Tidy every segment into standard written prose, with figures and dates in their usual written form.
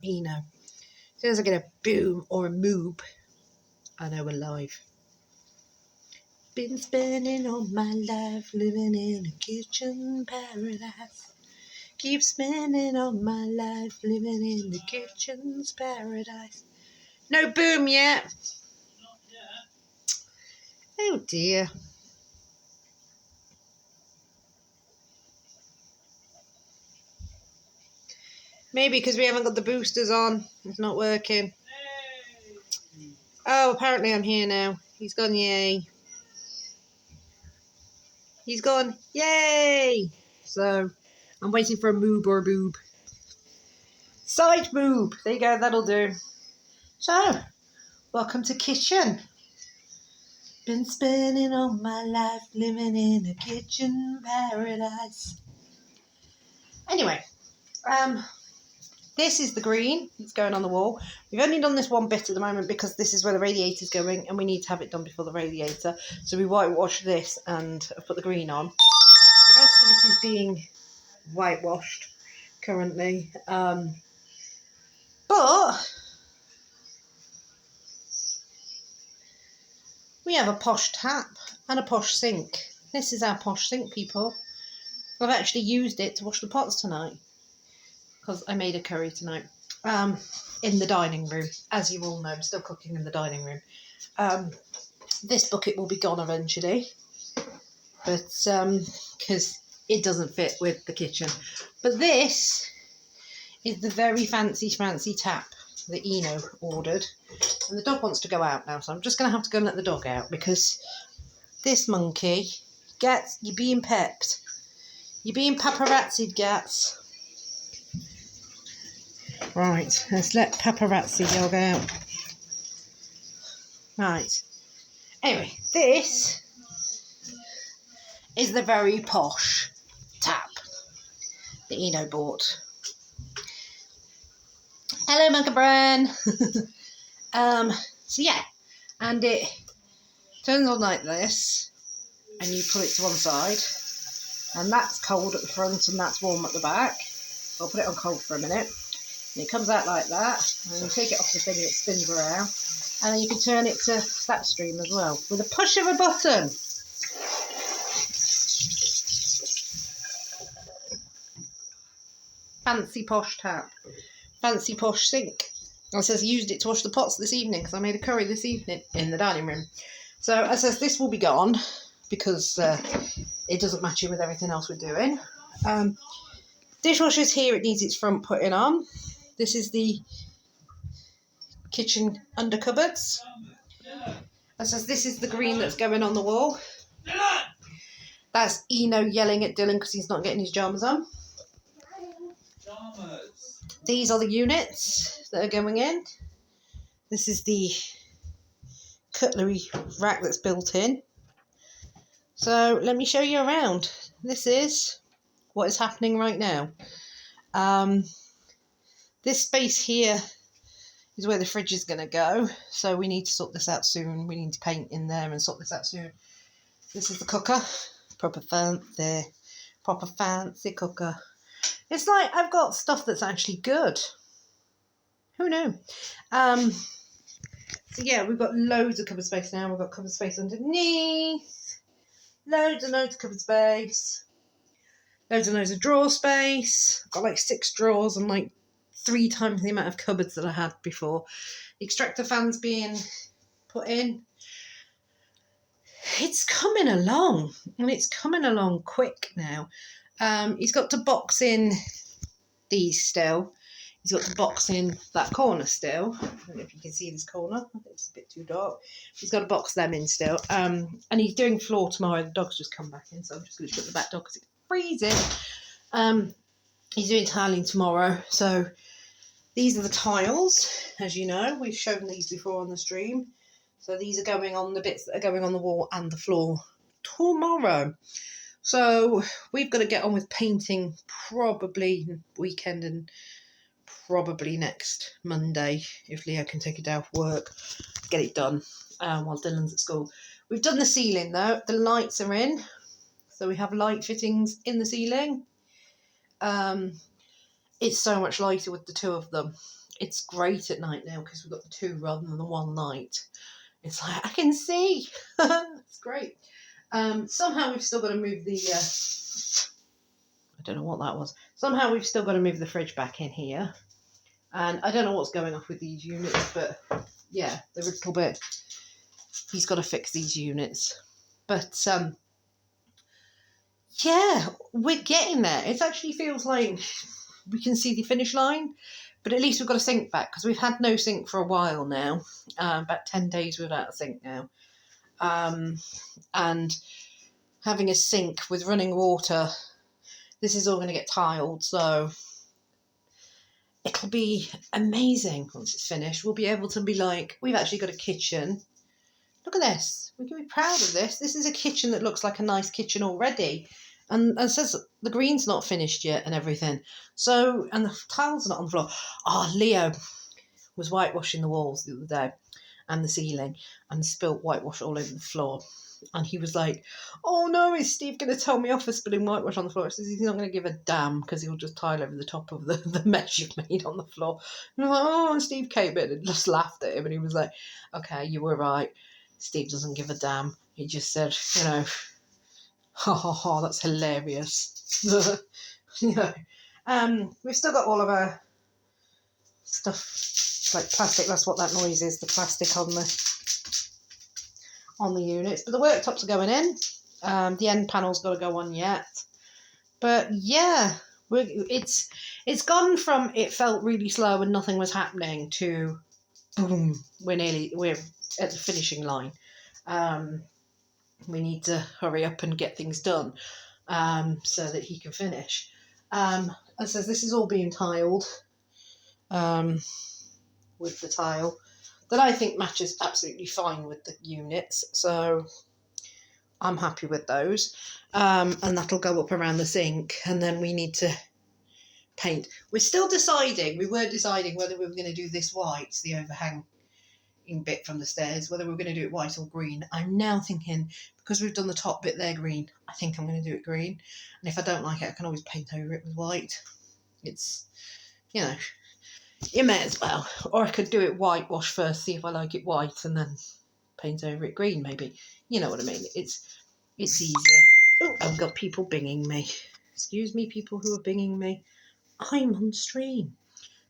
Eno. As soon as I get a boom or a moob, I know we're live. Been spending all my life living in a kitchen paradise. Keep spending all my life living in the kitchen's paradise. No boom yet. Oh dear. Maybe because we haven't got the boosters on. It's not working. Oh, apparently I'm here now. He's gone, yay. He's gone, yay. So, I'm waiting for a moob or a boob. Side moob. There you go, that'll do. So, welcome to kitchen. Been spending all my life living in a kitchen paradise. Anyway, this is the green. It's going on the wall. We've only done this one bit at the moment because this is where the radiator's going and we need to have it done before the radiator. So we whitewash this and put the green on. The rest of it is being whitewashed currently. But we have a posh tap and a posh sink. This is our posh sink, people. I've actually used it to wash the pots tonight because I made a curry tonight in the dining room. As you all know, I'm still cooking in the dining room. This bucket will be gone eventually, but because it doesn't fit with the kitchen. But this is the very fancy tap that Eno ordered. And the dog wants to go out now, so I'm just going to have to go and let the dog out because this monkey gets, you're being pepped. You're being paparazzi'd, gats. Right, let's let paparazzi dog out. Right. Anyway, this is the very posh tap that Eno bought. Hello, Monkey Bran. So yeah, and it turns on like this, and you put it to one side, and that's cold at the front and that's warm at the back. I'll put it on cold for a minute, and it comes out like that, and you take it off the thing and it spins around, and then you can turn it to that stream as well with a push of a button. Fancy posh tap, fancy posh sink. It says used it to wash the pots this evening because I made a curry this evening in the dining room. So it says this will be gone because it doesn't match in with everything else we're doing. Dishwasher's here, it needs its front putting on. This is the kitchen under cupboards. It says this is the green that's going on the wall. That's Eno yelling at Dylan because he's not getting his jammers on. These are the units that are going in. This is the cutlery rack that's built in. So let me show you around. This is what is happening right now. This space here is where the fridge is going to go. So we need to sort this out soon. We need to paint in there and sort this out soon. This is the cooker. Proper fancy cooker. It's like I've got stuff that's actually good. Who knew? So yeah, we've got loads of cupboard space now. We've got cupboard space underneath. Loads and loads of cupboard space. Loads and loads of drawer space. I've got like 6 drawers and like 3 times the amount of cupboards that I had before. The extractor fan's being put in. It's coming along. And it's coming along quick now. He's got to box in these still. He's got to box in that corner still. I don't know if you can see this corner. It's a bit too dark. He's got to box them in still. And he's doing floor tomorrow. The dog's just come back in, so I'm just going to shut the back door because it's freezing. He's doing tiling tomorrow. So these are the tiles, as you know. We've shown these before on the stream. So these are going on the bits that are going on the wall and the floor tomorrow. So we've got to get on with painting probably weekend and probably next Monday if Leo can take a day off work, get it done while Dylan's at school. We've done the ceiling though. The lights are in. So we have light fittings in the ceiling. It's so much lighter with the 2 of them. it's great at night now because we've got the two rather than the one light. It's like I can see. It's great. Somehow we've still got to move the. I don't know what that was. Somehow we've still got to move the fridge back in here, and I don't know what's going on with these units, but yeah, they're a little bit. He's got to fix these units, but yeah, we're getting there. It actually feels like we can see the finish line, but at least we've got a sink back because we've had no sink for a while now. About 10 days without a sink now. And having a sink with running water, this is all going to get tiled, so it'll be amazing once it's finished. We'll be able to be like, we've actually got a kitchen. Look at this. We can be proud of this. This is a kitchen that looks like a nice kitchen already. And it says the green's not finished yet and everything. So, and the tiles are not on the floor. Oh, Leo was whitewashing the walls the other day and the ceiling and spilt whitewash all over the floor. And he was like, oh no, is Steve going to tell me off for spilling whitewash on the floor? He says he's not going to give a damn because he'll just tile over the top of the mess you've made on the floor. And I'm like, oh, and Steve came in and just laughed at him. And he was like, okay, you were right. Steve doesn't give a damn. He just said, you know, ha ha ha, that's hilarious. You know, we've still got all of our stuff like plastic. That's what that noise is, the plastic on the units. But the worktops are going in. The end panel's got to go on yet. But yeah, it's gone from it felt really slow and nothing was happening to boom, we're at the finishing line. We need to hurry up and get things done so that he can finish. It says this is all being tiled with the tile that I think matches absolutely fine with the units. So I'm happy with those. And that'll go up around the sink. And then we need to paint. We're still deciding. We were deciding whether we were going to do this white, the overhang bit from the stairs, whether we're going to do it white or green. I'm now thinking, because we've done the top bit there green, I think I'm going to do it green. And if I don't like it, I can always paint over it with white. It's, you know, you may as well. Or I could do it whitewash first, see if I like it white, and then paint over it green, maybe. You know what I mean? It's easier. Oh, I've got people binging me. Excuse me, people who are binging me. I'm on stream.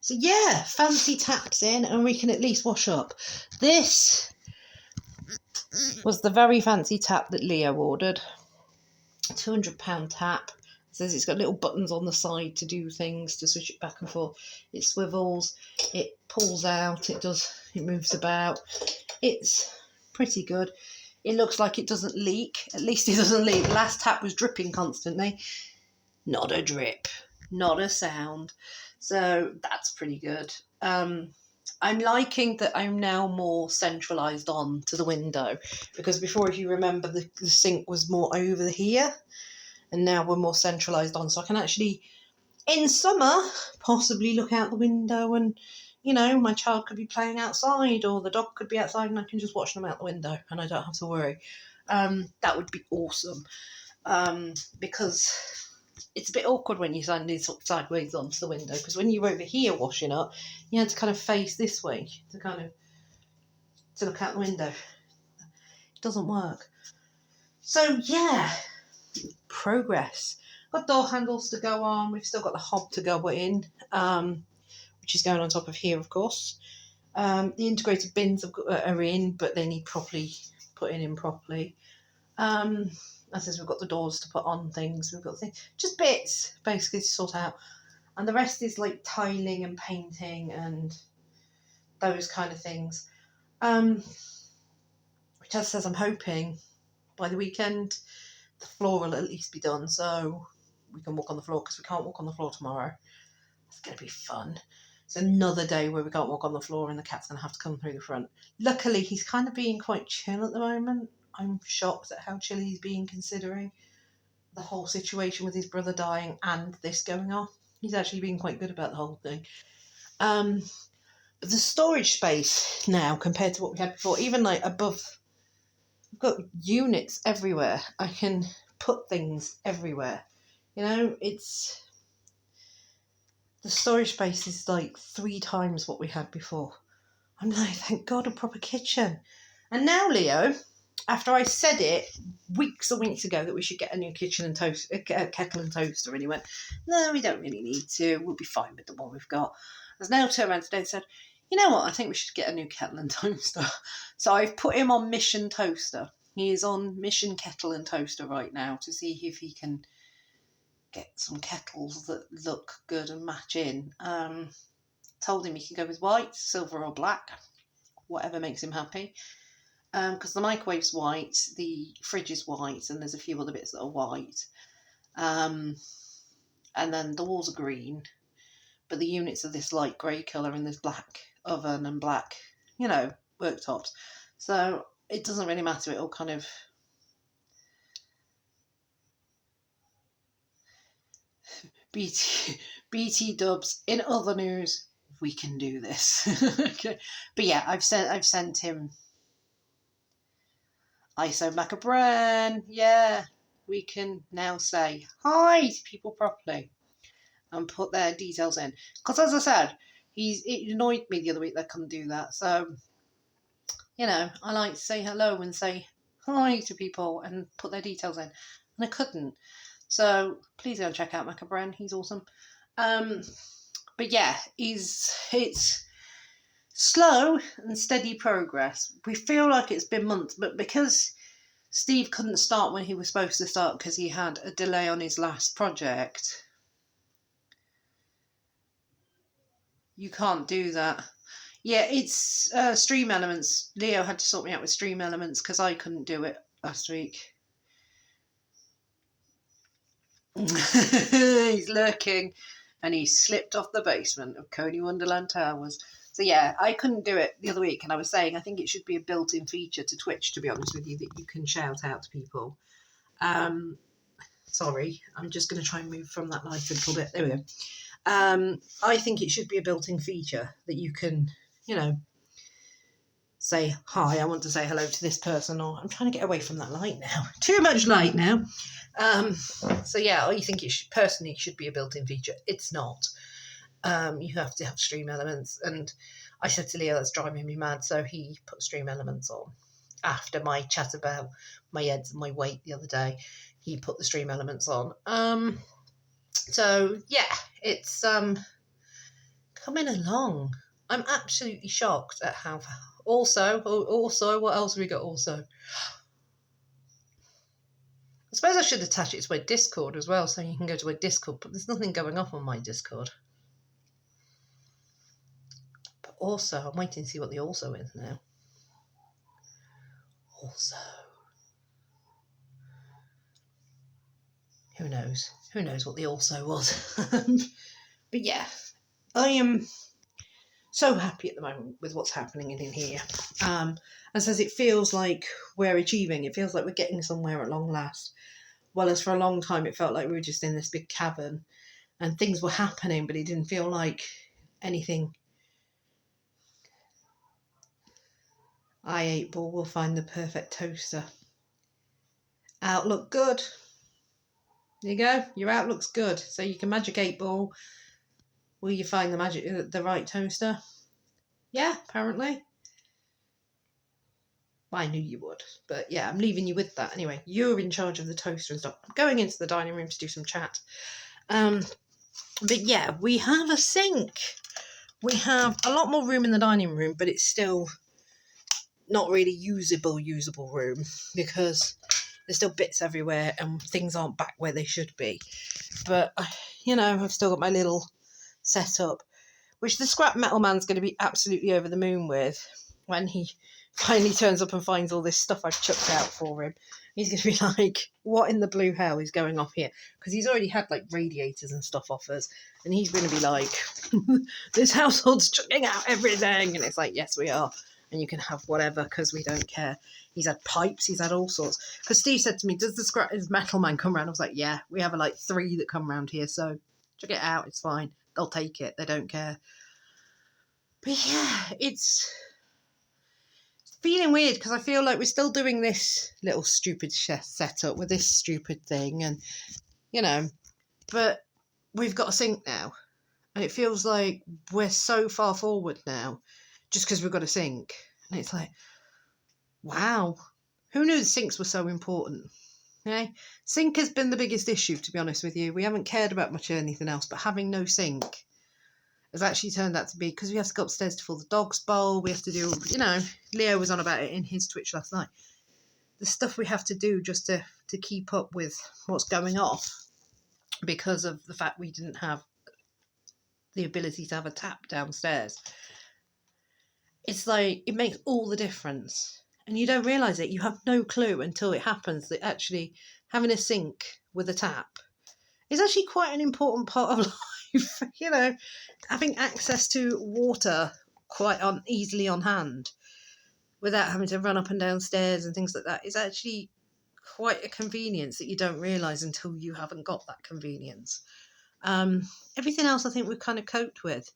So yeah, fancy taps in and we can at least wash up. This was the very fancy tap that Leo ordered. £200 tap. It says it's got little buttons on the side to do things, to switch it back and forth. It swivels, it pulls out, it moves about. It's pretty good. It looks like it doesn't leak. At least it doesn't leak. The last tap was dripping constantly. Not a drip, not a sound. So that's pretty good. I'm liking that I'm now more centralised on to the window, because before, if you remember, the sink was more over here, and now we're more centralised on. So I can actually, in summer, possibly look out the window and, you know, my child could be playing outside or the dog could be outside and I can just watch them out the window and I don't have to worry. That would be awesome, because it's a bit awkward when you stand sort of sideways onto the window, because when you're over here washing up, you had to kind of face this way to look out the window. It doesn't work. So yeah, progress. Got door handles to go on. We've still got the hob to go in, which is going on top of here, of course. The integrated bins are in, but they need putting in properly. As we've got the doors to put on things, we've got things, just bits basically to sort out, and the rest is like tiling and painting and those kind of things. Which, as says, I'm hoping by the weekend the floor will at least be done, so we can walk on the floor, because we can't walk on the floor tomorrow. It's going to be fun. It's another day where we can't walk on the floor and the cat's going to have to come through the front. Luckily, he's kind of being quite chill at the moment. I'm shocked at how chill he's being, considering the whole situation with his brother dying and this going on. He's actually been quite good about the whole thing. But the storage space now, compared to what we had before, even like above, I've got units everywhere. I can put things everywhere. You know, it's The storage space is like 3 times what we had before. I'm like, thank God, a proper kitchen. And now, Leo, after I said it weeks and weeks ago that we should get a new kitchen and kettle and toaster, and he went, no, we don't really need to. We'll be fine with the one we've got. Has now turned around today and said, you know what, I think we should get a new kettle and toaster. So I've put him on Mission Toaster. He is on Mission Kettle and Toaster right now to see if he can get some kettles that look good and match in. Told him he can go with white, silver or black, whatever makes him happy. Because the microwave's white, the fridge is white, and there's a few other bits that are white. And then the walls are green, but the units are this light grey colour and this black oven and black, worktops. So it doesn't really matter. It'll kind of BT dubs. In other news, we can do this. Okay. But yeah, I've sent him ISO Macabran. Yeah, we can now say hi to people properly and put their details in. Because as I said, it annoyed me the other week that I couldn't do that. So, I like to say hello and say hi to people and put their details in. And I couldn't. So please go and check out Macabran. He's awesome. But yeah, it's slow and steady progress. We feel like it's been months, but because Steve couldn't start when he was supposed to start because he had a delay on his last project, you can't do that. Yeah, it's Stream Elements. Leo had to sort me out with Stream Elements because I couldn't do it last week. He's lurking, and he slipped off the basement of Coney Wonderland Towers. So yeah, I couldn't do it the other week, and I was saying I think it should be a built-in feature to Twitch, to be honest with you, that you can shout out to people. Sorry, I'm just going to try and move from that light a little bit. There we go. I think it should be a built-in feature that you can, say, hi, I want to say hello to this person, or I'm trying to get away from that light now. Too much light now. So yeah, I think it should be a built-in feature. It's not. You have to have Stream Elements, and I said to Leo that's driving me mad, so he put Stream Elements on. After my chat about my heads and my weight the other day, he put the Stream Elements on. So yeah, it's coming along. I'm absolutely shocked at how. Also, what else have we got? Also, I suppose I should attach it to my Discord as well, so you can go to my Discord, but there's nothing going off on my Discord. But also, I'm waiting to see what the also is now. Also. Who knows? Who knows what the also was? But yeah, I am so happy at the moment with what's happening in here. And says it feels like we're achieving. It feels like we're getting somewhere at long last. Whereas for a long time it felt like we were just in this big cavern and things were happening, but it didn't feel like anything. i8ball will find the perfect toaster. Outlook good. There you go. Your outlook's good. So you can magic 8-ball. Will you find the right toaster? Yeah, apparently. Well, I knew you would. But yeah, I'm leaving you with that. Anyway, you're in charge of the toaster and stuff. I'm going into the dining room to do some chat. But yeah, we have a sink. We have a lot more room in the dining room, but it's still not really usable room because there's still bits everywhere and things aren't back where they should be. But, I've still got my little setup, which the scrap metal man's going to be absolutely over the moon with when he finally turns up and finds all this stuff I've chucked out for him. He's going to be like, what in the blue hell is going off here? Because he's already had like radiators and stuff off us, and he's going to be like, this household's chucking out everything. And it's like, yes, we are. And you can have whatever because we don't care. He's had pipes, he's had all sorts. Because Steve said to me, does the scrap metal man come round? I was like, yeah, we have like 3 that come round here, so chuck it out, it's fine. They'll take it, they don't care. But yeah, it's feeling weird because I feel like we're still doing this little stupid setup with this stupid thing, and but we've got a sink now, And it feels like we're so far forward now just because we've got a sink. And it's like, wow, who knew the sinks were so important? Yeah, sink has been the biggest issue, to be honest with you. We haven't cared about much anything else, but having no sink has actually turned out to be, because we have to go upstairs to fill the dog's bowl. We have to do, Leo was on about it in his Twitch last night. The stuff we have to do just to keep up with what's going off because of the fact we didn't have the ability to have a tap downstairs. It's like, it makes all the difference. And you don't realise it. You have no clue until it happens that actually having a sink with a tap is actually quite an important part of life. Having access to water quite easily on hand without having to run up and down stairs and things like that is actually quite a convenience that you don't realise until you haven't got that convenience. Everything else I think we've kind of coped with.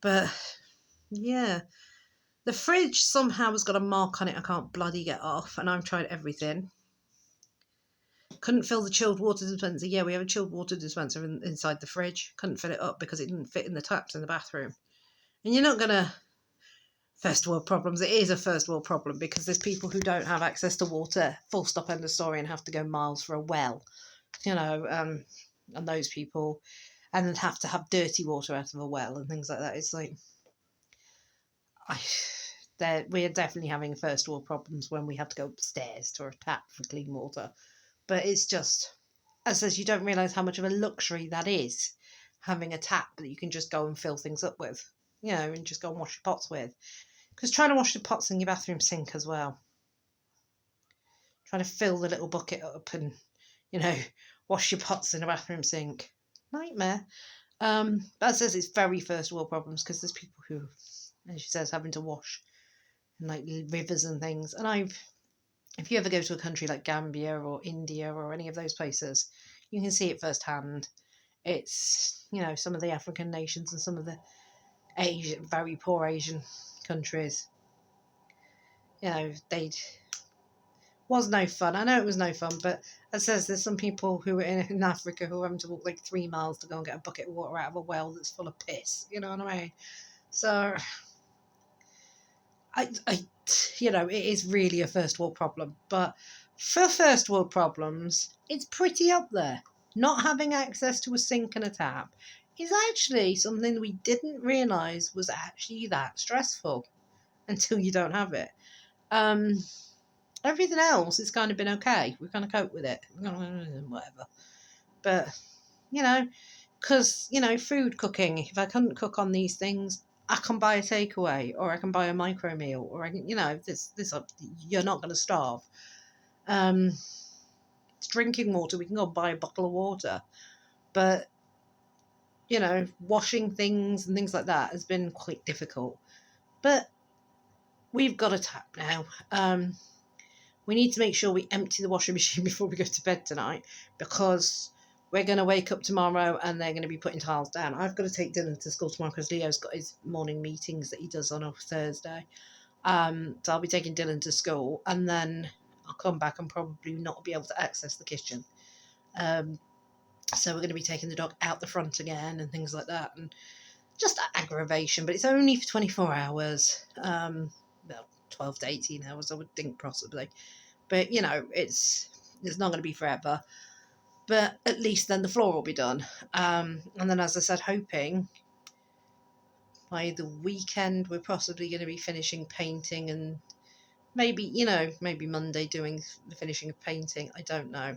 But yeah, the fridge somehow has got a mark on it I can't bloody get off, and I've tried everything. Couldn't fill the chilled water dispenser. Yeah, we have a chilled water dispenser inside the fridge. Couldn't fill it up because it didn't fit in the taps in the bathroom. And you're not going to... First world problems. It is a first world problem because there's people who don't have access to water, full stop, end of story, and have to go miles for a well. And those people... And then have to have dirty water out of a well and things like that. It's like... we're definitely having first world problems when we have to go upstairs to a tap for clean water. But it's just, as I said, you don't realise how much of a luxury that is, having a tap that you can just go and fill things up with, and just go and wash your pots with. Because trying to wash the pots in your bathroom sink as well, trying to fill the little bucket up and, wash your pots in a bathroom sink, nightmare. But as I said, it's very first world problems because there's people who, as she says, having to wash in like rivers and things. And if you ever go to a country like Gambia or India or any of those places, you can see it firsthand. It's, some of the African nations and some of the very poor Asian countries, was no fun. I know it was no fun, but as I says, there's some people who are in Africa who are having to walk like 3 miles to go and get a bucket of water out of a well that's full of piss. You know what I mean? So, it is really a first world problem. But for first world problems, it's pretty up there. Not having access to a sink and a tap is actually something we didn't realise was actually that stressful until you don't have it. Everything else has kind of been okay. We've kind of coped with it. Whatever. But, because, food cooking, if I couldn't cook on these things, I can buy a takeaway or I can buy a micro meal or I can, you're not going to starve. Drinking water, we can go buy a bottle of water. But, washing things and things like that has been quite difficult. But we've got a tap now. We need to make sure we empty the washing machine before we go to bed tonight because we're going to wake up tomorrow and they're going to be putting tiles down. I've got to take Dylan to school tomorrow because Leo's got his morning meetings that he does on a Thursday. So I'll be taking Dylan to school and then I'll come back and probably not be able to access the kitchen. So we're going to be taking the dog out the front again and things like that. And just aggravation, but it's only for 24 hours. 12 to 18 hours, I would think, possibly. But, it's not going to be forever. But at least then the floor will be done. And then, as I said, hoping by the weekend we're possibly going to be finishing painting and maybe Monday doing the finishing of painting. I don't know.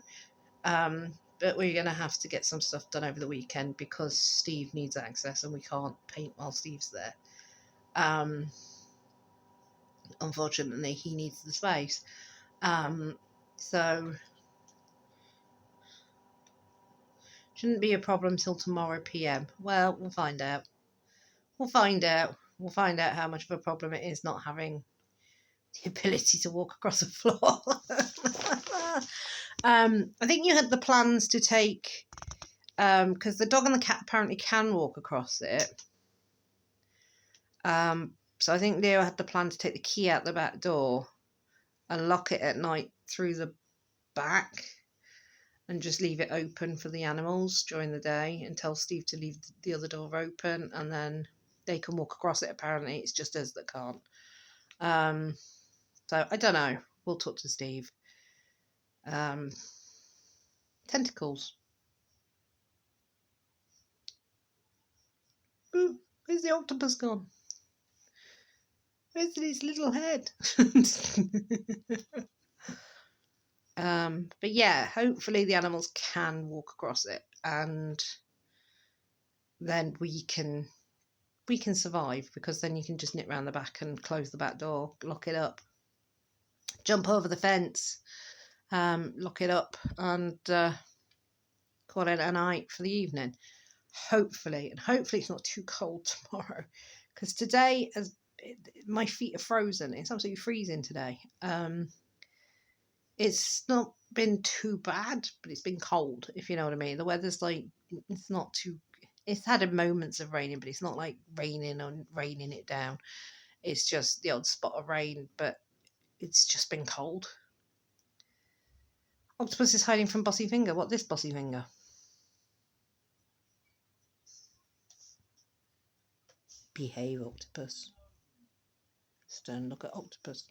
But we're going to have to get some stuff done over the weekend because Steve needs access and we can't paint while Steve's there. Unfortunately, he needs the space. So shouldn't be a problem till tomorrow PM. Well, we'll find out. We'll find out how much of a problem it is not having the ability to walk across a floor. I think you had the plans to take, because the dog and the cat apparently can walk across it. So I think Leo had the plan to take the key out the back door and lock it at night through the back. and just leave it open for the animals during the day and tell Steve to leave the other door open, and then they can walk across it. Apparently, it's just us that can't. So I don't know. We'll talk to Steve. Tentacles. Ooh, where's the octopus gone? Where's his little head? But yeah, hopefully the animals can walk across it, and then we can survive, because then you can just nip round the back and close the back door, lock it up, jump over the fence, lock it up, and call it a night for the evening. Hopefully it's not too cold tomorrow, because today, as my feet are frozen, it's absolutely freezing today. It's not been too bad, but it's been cold, if you know what I mean. The weather's like, it's not too, it's had moments of raining, but it's not like raining it down. It's just the odd spot of rain, but it's just been cold. Octopus is hiding from Bossy Finger. What, this Bossy Finger? Behave, Octopus. Stern look at Octopus.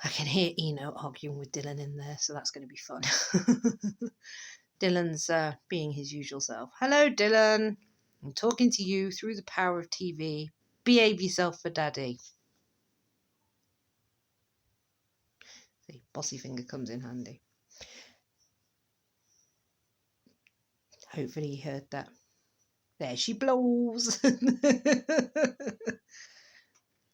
I can hear Eno arguing with Dylan in there, so that's going to be fun. Dylan's being his usual self. Hello, Dylan. I'm talking to you through the power of TV. Behave yourself for Daddy. See, Bossy Finger comes in handy. Hopefully he heard that. There she blows.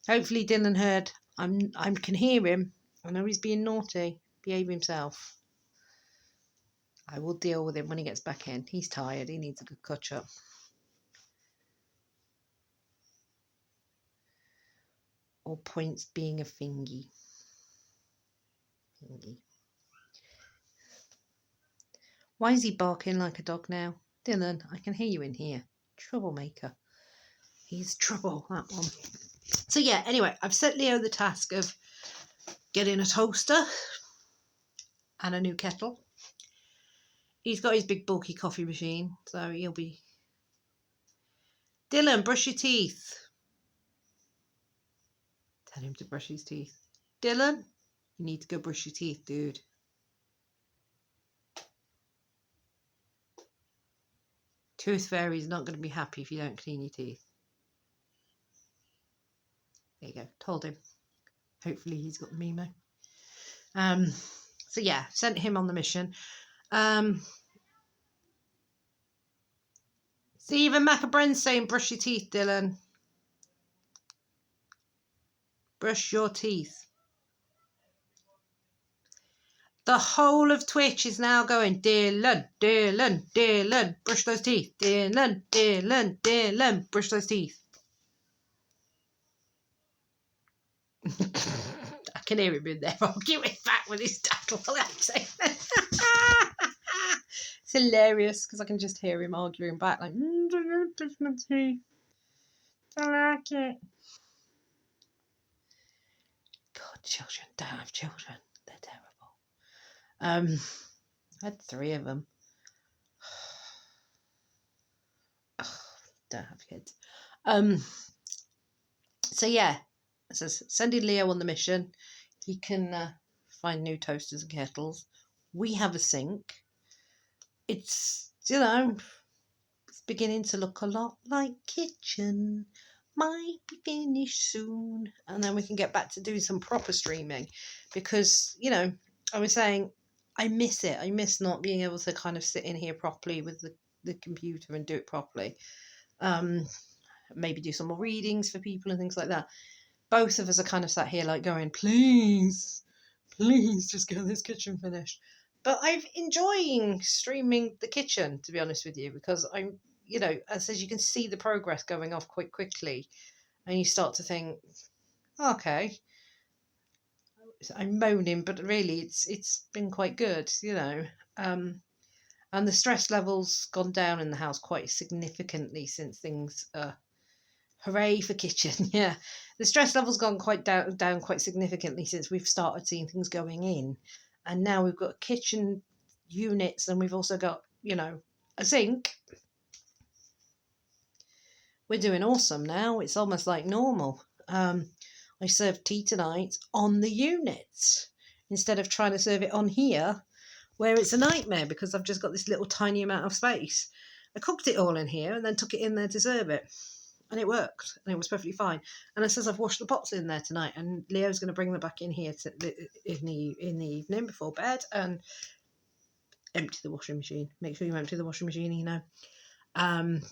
Hopefully Dylan heard. I can hear him. I know he's being naughty. Behave himself. I will deal with him when he gets back in. He's tired. He needs a good catch up. All points being a fingy. Why is he barking like a dog now? Dylan, I can hear you in here. Troublemaker. He's trouble, that one. So yeah, anyway, I've set Leo the task of getting a toaster and a new kettle. He's got his big bulky coffee machine, so he'll be... Dylan, brush your teeth. Tell him to brush his teeth. Dylan, you need to go brush your teeth, dude. Tooth Fairy's not going to be happy if you don't clean your teeth. There you go. Told him. Hopefully he's got the memo. So yeah, sent him on the mission. Stephen McAbren's saying brush your teeth, Dylan. Brush your teeth. The whole of Twitch is now going, Dylan, Dylan, Dylan, brush those teeth. Dylan, Dylan, Dylan, brush those teeth. I can hear him in there arguing back with his dad while I'm saying It's hilarious because I can just hear him arguing back like, don't brush my teeth. I like it. God, children, don't have children. They're terrible. I had 3 of them. Don't have kids. So yeah, so sending Leo on the mission. He can find new toasters and kettles. We have a sink. It's, it's beginning to look a lot like kitchen. Might be finished soon. And then we can get back to doing some proper streaming. Because, I was saying, I miss it. I miss not being able to kind of sit in here properly with the computer and do it properly. Maybe do some more readings for people and things like that. Both of us are kind of sat here like going, please just get this kitchen finished. But I'm enjoying streaming the kitchen, to be honest with you, because I'm, as you can see the progress going off quite quickly, and you start to think, okay, I'm moaning, but really it's been quite good, and the stress level's gone down in the house quite significantly since things are Hooray for kitchen. Yeah. The stress level's gone quite down quite significantly since we've started seeing things going in. And now we've got kitchen units, and we've also got, a sink. We're doing awesome now. It's almost like normal. I served tea tonight on the units instead of trying to serve it on here, where it's a nightmare because I've just got this little tiny amount of space. I cooked it all in here and then took it in there to serve it. And it worked, and it was perfectly fine. And it says I've washed the pots in there tonight, and Leo's going to bring them back in here in the evening before bed and empty the washing machine. Make sure you empty the washing machine, And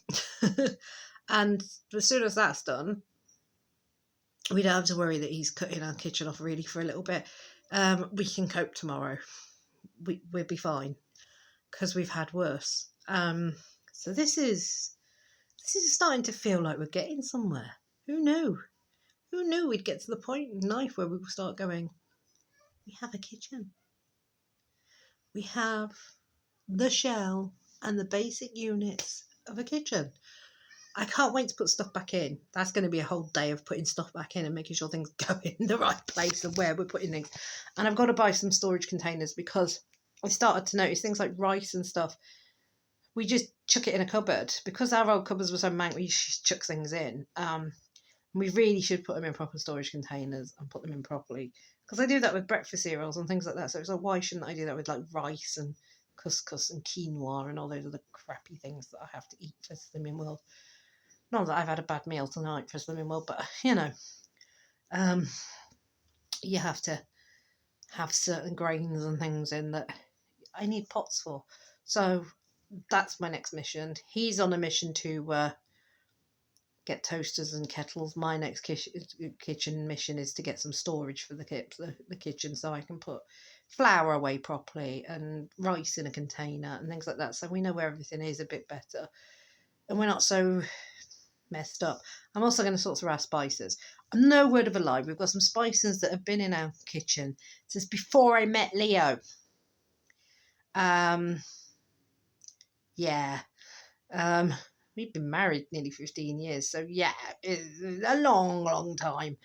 as soon as that's done, we don't have to worry that he's cutting our kitchen off really for a little bit. We can cope tomorrow. We'll be fine because we've had worse. So this is starting to feel like we're getting somewhere. Who knew? Who knew we'd get to the point in life where we will start going, we have a kitchen. We have the shell and the basic units of a kitchen. I can't wait to put stuff back in. That's going to be a whole day of putting stuff back in and making sure things go in the right place and where we're putting things. And I've got to buy some storage containers because I started to notice things like rice and stuff. We just chuck it in a cupboard. Because our old cupboards were so mank, we just chuck things in. We really should put them in proper storage containers and put them in properly. Because I do that with breakfast cereals and things like that. So it's like, why shouldn't I do that with like rice and couscous and quinoa and all those other crappy things that I have to eat for Slimming World? Not that I've had a bad meal tonight for Slimming World, but you have to have certain grains and things in that I need pots for. So that's my next mission. He's on a mission to get toasters and kettles. My next kitchen mission is to get some storage for the kitchen so I can put flour away properly and rice in a container and things like that, so we know where everything is a bit better and we're not so messed up. I'm also going to sort through our spices. No word of a lie, we've got some spices that have been in our kitchen since before I met Leo. We've been married nearly 15 years, so yeah, it's a long time.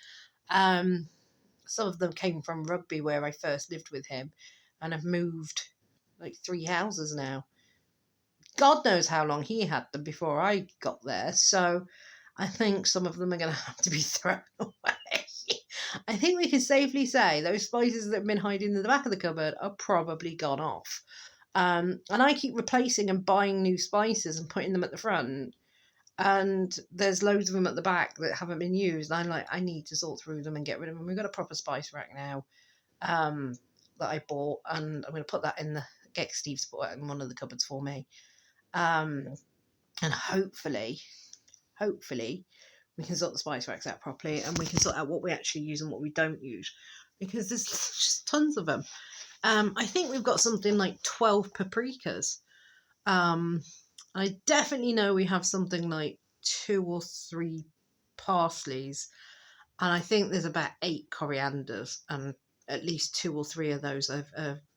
Some of them came from Rugby, where I first lived with him, and I've moved like 3 houses now. God knows how long he had them before I got there, so I think some of them are going to have to be thrown away. I think we can safely say those spices that have been hiding in the back of the cupboard are probably gone off. And I keep replacing and buying new spices and putting them at the front. And there's loads of them at the back that haven't been used. And I'm like, I need to sort through them and get rid of them. We've got a proper spice rack now that I bought. And I'm going to put that get Steve to put it in one of the cupboards for me. And hopefully, we can sort the spice racks out properly and we can sort out what we actually use and what we don't use. Because there's just tons of them. I think we've got something like 12 paprikas. I definitely know we have something like 2 or 3 parsleys. And I think there's about 8 corianders. And at least 2 or 3 of those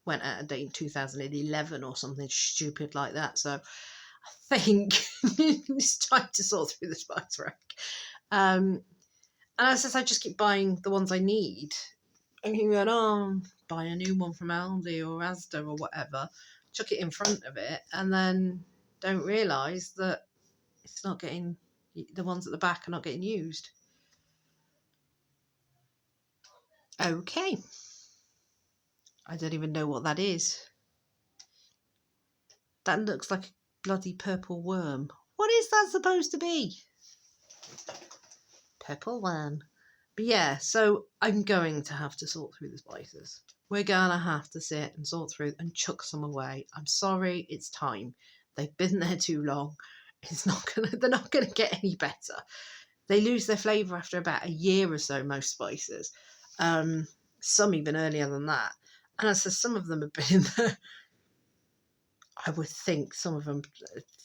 went out of date in 2011 or something stupid like that. So I think it's time to sort through the spice rack. And as I said, I just keep buying the ones I need. And you go, buy a new one from Aldi or Asda or whatever, chuck it in front of it, and then don't realise that it's not getting, the ones at the back are not getting used. Okay. I don't even know what that is. That looks like a bloody purple worm. What is that supposed to be? Purple worm. But yeah, so I'm going to have to sort through the spices. We're going to have to sit and sort through and chuck some away. I'm sorry, it's time. They've been there too long. They're not going to get any better. They lose their flavour after about a year or so, most spices. Some even earlier than that. And as I said, some of them have been in there, I would think some of them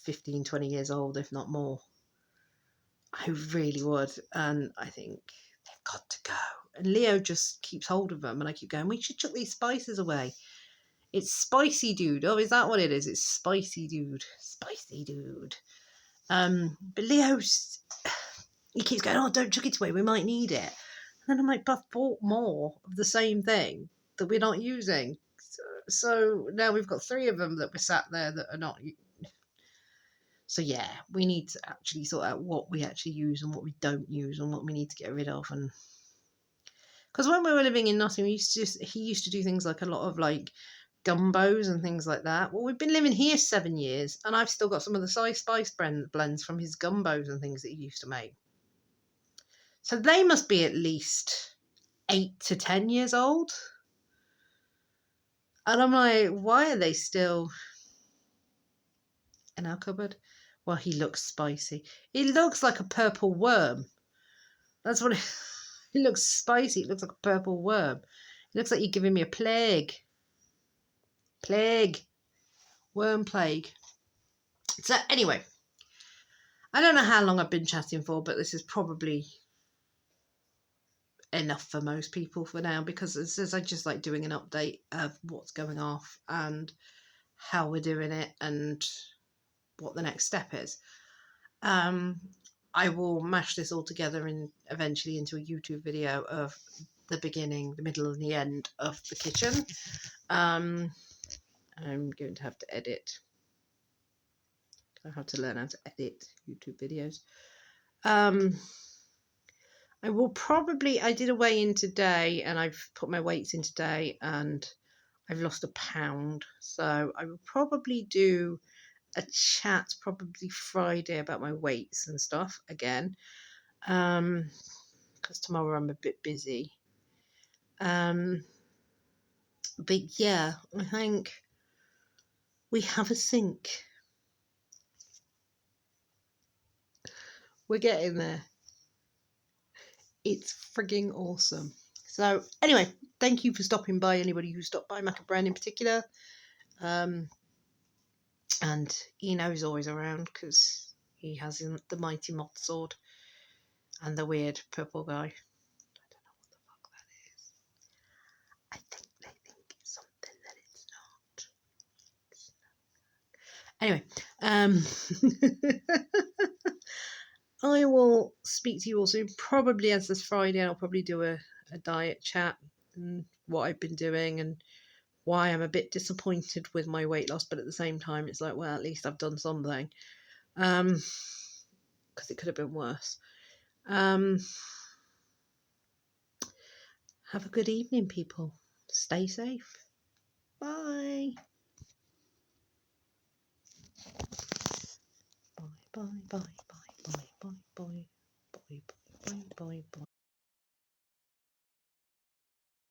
15, 20 years old, if not more. I really would. And I think they've got to go. And Leo just keeps hold of them. And I keep going, we should chuck these spices away. It's Spicy Dude. Oh, is that what it is? It's Spicy Dude. Spicy Dude. But Leo's... he keeps going, oh, don't chuck it away, we might need it. And then I'm like, but I've bought more of the same thing that we're not using. So now we've got 3 of them that were sat there that are not. So yeah, we need to actually sort out what we actually use and what we don't use and what we need to get rid of. And because when we were living in Nottingham, he used to do things like a lot of like gumbos and things like that. Well, we've been living here 7 years, and I've still got some of the soy spice blends from his gumbos and things that he used to make. So they must be at least 8 to 10 years old. And I'm like, why are they still in our cupboard? Well, he looks spicy. He looks like a purple worm. That's what he looks spicy. It looks like a purple worm. It looks like you're giving me a plague. Plague. Worm plague. So anyway, I don't know how long I've been chatting for, but this is probably enough for most people for now, because it says I just like doing an update of what's going off and how we're doing it and what the next step is. I will mash this all together and eventually into a YouTube video of the beginning, the middle and the end of the kitchen. I'm going to have to edit. I have to learn how to edit YouTube videos. I will probably, I did a weigh in today and I've put my weights in today and I've lost £1. So I will probably do a chat probably Friday about my weights and stuff again. Because tomorrow I'm a bit busy. But yeah, I think we have a sink. We're getting there. It's frigging awesome. So anyway, thank you for stopping by, anybody who stopped by, Mac and Bren in particular. And Eno's always around because he has the mighty moth sword and the weird purple guy. I don't know what the fuck that is. I think they think it's something that it's not. Anyway, I will speak to you all soon, probably as this Friday. I'll probably do a diet chat and what I've been doing and why I'm a bit disappointed with my weight loss, but at the same time it's like, well, at least I've done something, because it could have been worse. Have a good evening, people. Stay safe. Bye. Bye, bye, bye, bye, bye, bye, bye, bye, bye, bye, bye, bye.